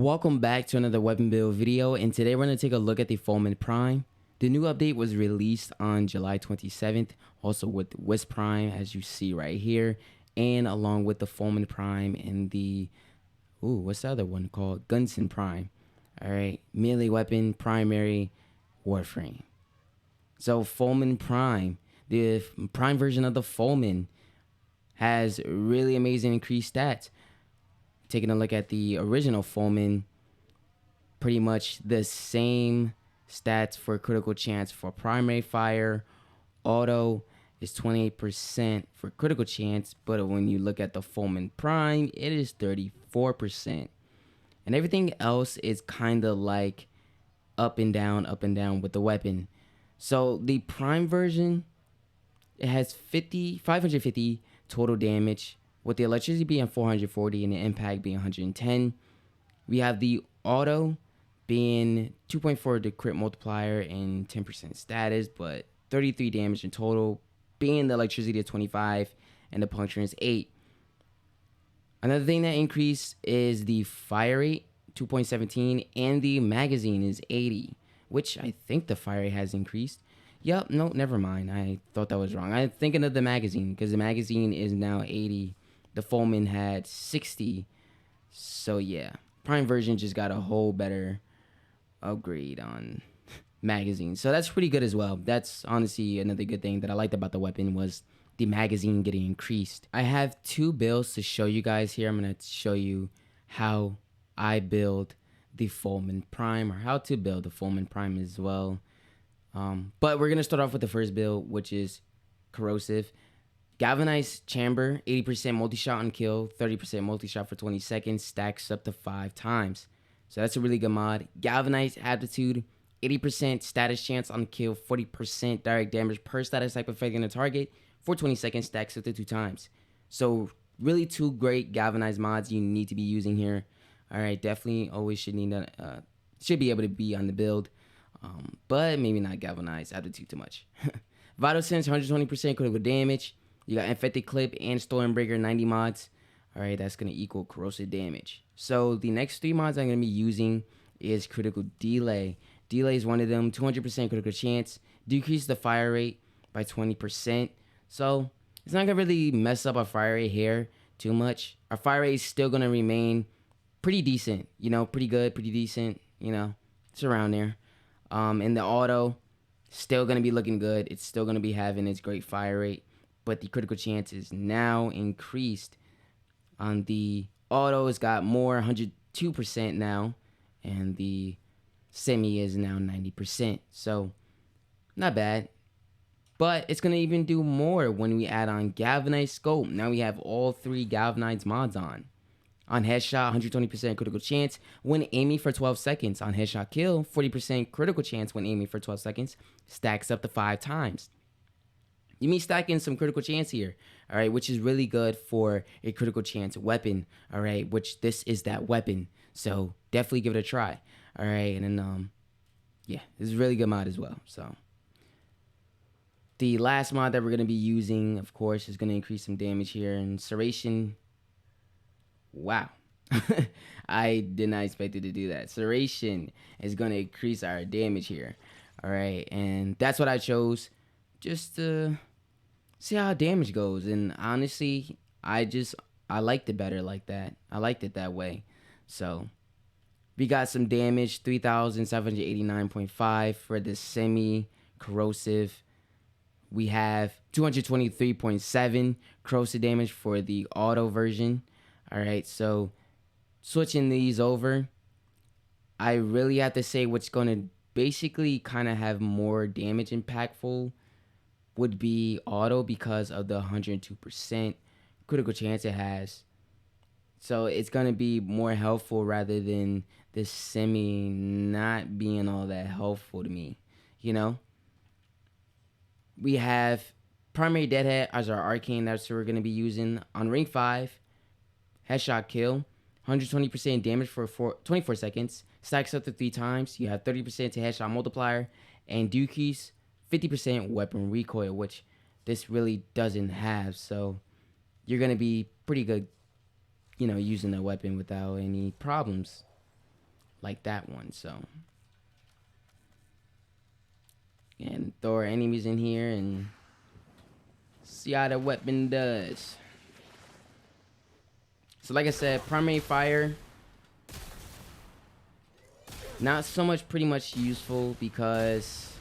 Welcome back to another weapon build video, and today we're going to take a look at the Fulmin Prime. The new update was released on July 27th, also with Wisp Prime, as you see right here, and along with the Fulmin Prime and the, what's the other one called? Gunson Prime. Alright, melee weapon, primary, Warframe. So Fulmin Prime, the Prime version of the Fulmin, has really amazing increased stats. Taking a look at the original Fulmin, pretty much the same stats for critical chance for primary fire. Auto is 28% for critical chance, but when you look at the Fulmin Prime, it is 34%. And everything else is kind of like up and down with the weapon. So the Prime version, it has 550 total damage, with the electricity being 440 and the impact being 110. We have the auto being 2.4 to crit multiplier and 10% status, but 33 damage in total, being the electricity of 25 and the puncture is 8. Another thing that increased is the fire rate, 2.17, and the magazine is 80, which I think the fire rate has increased. Yep, no, never mind. I thought that was wrong. I'm thinking of the magazine, because the magazine is now 80. The Fulmin had 60. So yeah, Prime version just got a whole better upgrade on magazine. So that's pretty good as well. That's honestly another good thing that I liked about the weapon was the magazine getting increased. I have two builds to show you guys here. I'm going to show you how I build the Fulmin Prime, or how to build the Fulmin Prime as well. But we're going to start off with the first build, which is Corrosive. Galvanized chamber, 80% multi-shot on kill, 30% multi-shot for 20 seconds, stacks up to 5 times. So that's a really good mod. Galvanized aptitude, 80% status chance on kill, 40% direct damage per status type affecting the target for 20 seconds, stacks up to 2 times. So really two great galvanized mods you need to be using here. Alright, definitely always should be able to be on the build. But maybe not galvanized aptitude too much. Vital Sense, 120% critical damage. You got Infected Clip and Stormbreaker 90 mods. Alright, that's going to equal corrosive damage. So the next 3 mods I'm going to be using is Critical Delay. Delay is one of them, 200% critical chance. Decrease the fire rate by 20%. So it's not going to really mess up our fire rate here too much. Our fire rate is still going to remain pretty decent. You know, pretty good, pretty decent. You know, it's around there. And the auto, still going to be looking good. It's still going to be having its great fire rate. But the critical chance is now increased. On the auto, it's got more, 102% now. And the semi is now 90%. So, not bad. But it's going to even do more when we add on Galvanized Scope. Now we have all 3 Galvanized mods on. On headshot, 120% critical chance when aiming for 12 seconds. On headshot kill, 40% critical chance when aiming for 12 seconds. Stacks up to 5 times. You mean stacking some critical chance here, all right, which is really good for a critical chance weapon, all right, which this is that weapon. So definitely give it a try, all right, and then, yeah, this is a really good mod as well. So the last mod that we're going to be using, of course, is going to increase some damage here. And Serration, wow. I did not expect it to do that. Serration is going to increase our damage here, all right, and that's what I chose just to see how damage goes. And honestly, I liked it better like that. I liked it that way. So we got some damage, 3,789.5 for the semi corrosive. We have 223.7 corrosive damage for the auto version. All right, so switching these over, I really have to say what's going to basically kind of have more damage impactful would be auto, because of the 102% critical chance it has. So it's going to be more helpful rather than the semi not being all that helpful to me, you know. We have primary deadhead as our arcane. That's what we're going to be using. On rank 5, headshot kill, 120% damage for 24 seconds. Stacks up to 3 times. You have 30% to headshot multiplier and decrease 50% weapon recoil, which this really doesn't have. So you're going to be pretty good, you know, using the weapon without any problems. like that one. So, and throw our enemies in here and see how the weapon does. So like I said, primary fire, not so much pretty much useful because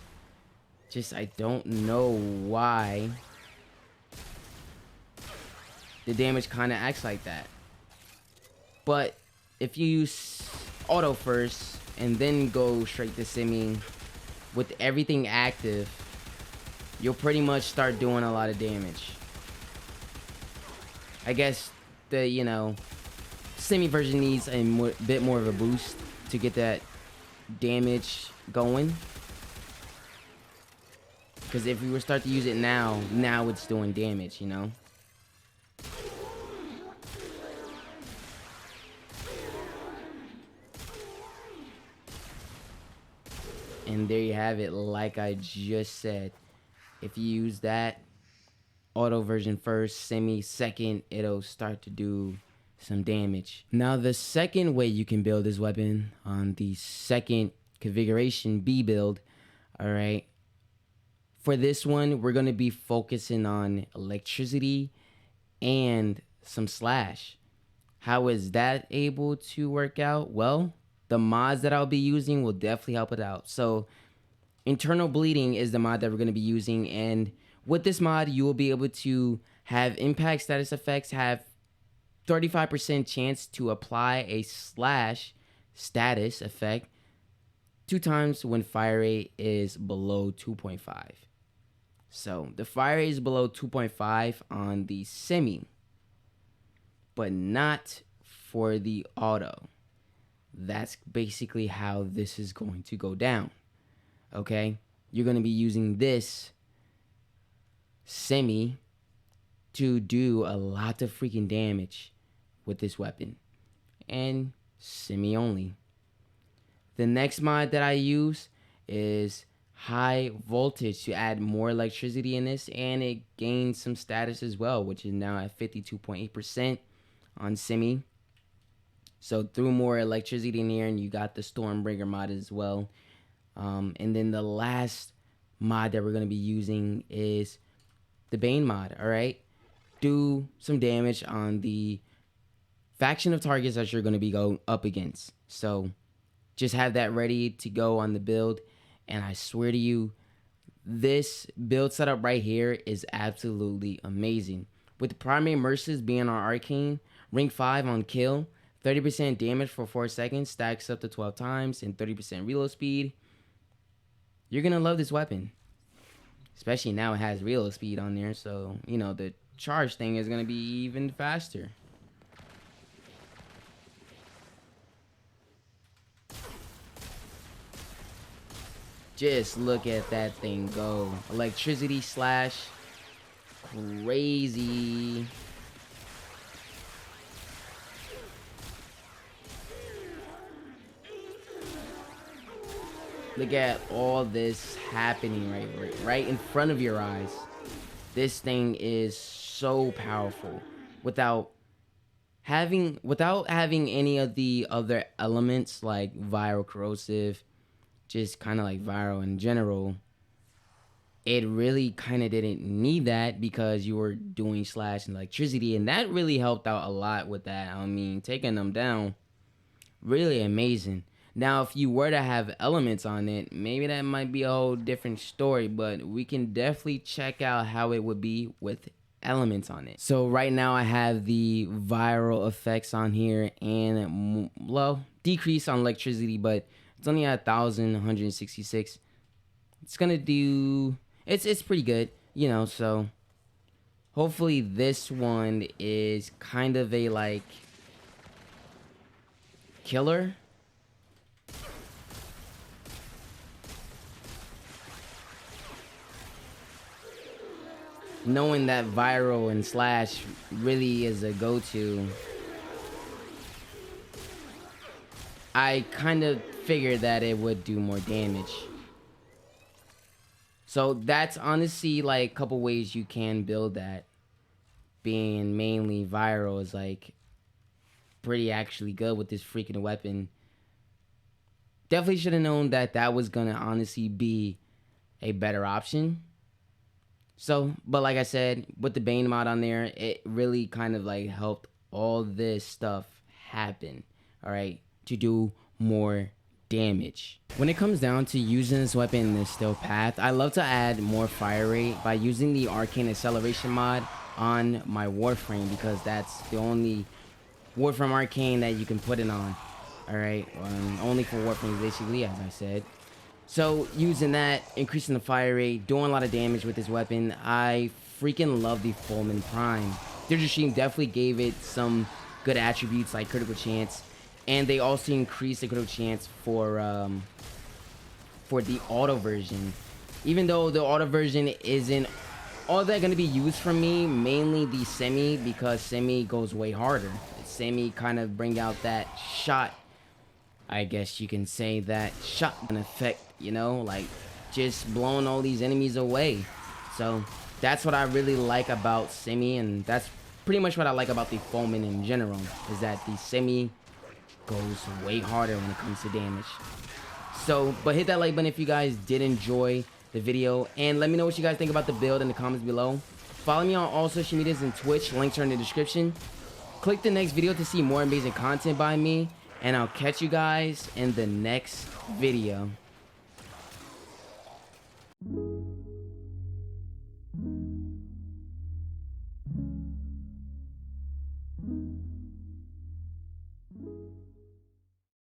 just I don't know why the damage kind of acts like that. But if you use auto first and then go straight to semi with everything active, you'll pretty much start doing a lot of damage. I guess the, you know, semi version needs a bit more of a boost to get that damage going. Because if we were to start to use it now it's doing damage, you know? And there you have it, like I just said. If you use that auto version first, semi second, it'll start to do some damage. Now the second way you can build this weapon on the second configuration, B build, all right? For this one, we're gonna be focusing on electricity and some slash. How is that able to work out? Well, the mods that I'll be using will definitely help it out. So internal bleeding is the mod that we're going to be using, and with this mod you will be able to have impact status effects have 35% chance to apply a slash status effect 2 times when fire rate is below 2.5. So the fire rate is below 2.5 on the semi, but not for the auto. That's basically how this is going to go down. Okay, you're going to be using this semi to do a lot of freaking damage with this weapon, and semi only. The next mod that I use is high voltage to add more electricity in this, and it gains some status as well, which is now at 52.8% on semi. So threw more electricity in here, and you got the Stormbringer mod as well. And then the last mod that we're going to be using is the Bane mod, all right? Do some damage on the faction of targets that you're going to be going up against. So just have that ready to go on the build. And I swear to you, this build setup right here is absolutely amazing. With the primary mercies being our arcane, rank 5 on kill, 30% damage for 4 seconds, stacks up to 12 times, and 30% reload speed. You're going to love this weapon. Especially now it has reload speed on there, so, you know, the charge thing is going to be even faster. Just look at that thing go. Electricity slash. Crazy. Look at all this happening right in front of your eyes. This thing is so powerful without having any of the other elements like viral, corrosive, just kind of like viral in general. It really kind of didn't need that because you were doing slash and electricity, and that really helped out a lot with that. I mean, taking them down, really amazing. Now, if you were to have elements on it, maybe that might be a whole different story, but we can definitely check out how it would be with elements on it. So right now I have the viral effects on here and, well, decrease on electricity, but it's only at 1,166. It's gonna do, it's pretty good, you know, so hopefully this one is kind of a, like, killer. Knowing that viral and slash really is a go-to, I kind of figured that it would do more damage. So that's honestly like a couple ways you can build that. Being mainly viral is like pretty actually good with this freaking weapon. Definitely should have known that that was gonna honestly be a better option. So, but like I said, with the Bane mod on there, it really kind of like helped all this stuff happen, all right, to do more damage. When it comes down to using this weapon in this stealth path, I love to add more fire rate by using the arcane acceleration mod on my Warframe, because that's the only Warframe arcane that you can put it on, all right, only for Warframes basically, as I said. So using that, increasing the fire rate, doing a lot of damage with this weapon, I freaking love the Fulmin Prime. Digital Stream definitely gave it some good attributes like critical chance, and they also increased the critical chance for the auto version. Even though the auto version isn't all that going to be used for me, mainly the semi, because semi goes way harder. Semi kind of bring out that shot, I guess you can say, that shotgun effect, you know, like just blowing all these enemies away. So that's what I really like about semi, and that's pretty much what I like about the Fulmin in general, is that the semi goes way harder when it comes to damage. So, but hit that like button if you guys did enjoy the video, and let me know what you guys think about the build in the comments below. Follow me on all social medias and Twitch, links are in the description. Click the next video to see more amazing content by me, and I'll catch you guys in the next video.